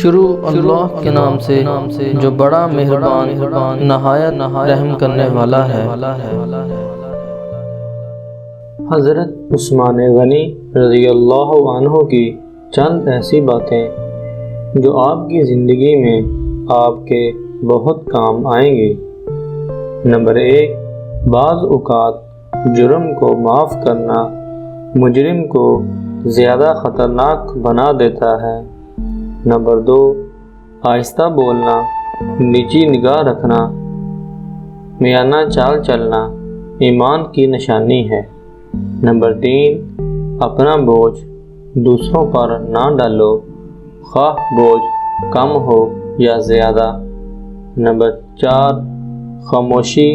شروع اللہ کے نام سے جو بڑا مہربان نہایت رحم کرنے والا ہے۔ حضرت عثمان غنی رضی اللہ عنہ کی چند ایسی باتیں جو آپ کی زندگی میں آپ کے بہت کام آئیں گی۔ نمبر 1، بعض اوقات جرم کو معاف کرنا مجرم کو زیادہ خطرناک بنا دیتا ہے۔ نمبر 2، آہستہ بولنا، نیچی نگاہ رکھنا، میانہ چال چلنا ایمان کی نشانی ہے۔ نمبر 3، اپنا بوجھ دوسروں پر نہ ڈالو، خواہ بوجھ کم ہو یا زیادہ۔ نمبر 4، خاموشی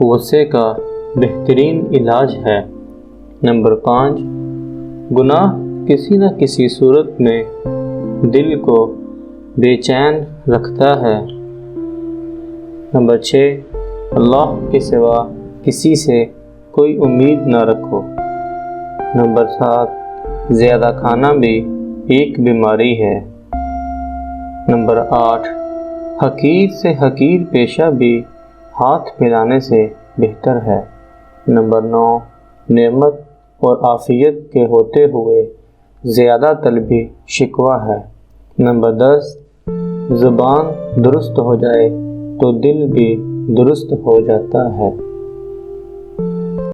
غصے کا بہترین علاج ہے۔ نمبر 5، گناہ کسی نہ کسی صورت میں دل کو بے چین رکھتا ہے۔ نمبر 6، اللہ کے سوا کسی سے کوئی امید نہ رکھو۔ نمبر 7، زیادہ کھانا بھی ایک بیماری ہے۔ نمبر 8، حقیر سے حقیر پیشہ بھی ہاتھ پھیلانے سے بہتر ہے۔ نمبر 9، نعمت اور عافیت کے ہوتے ہوئے زیادہ طلبی شکوہ ہے۔ نمبر 10، زبان درست ہو جائے تو دل بھی درست ہو جاتا ہے۔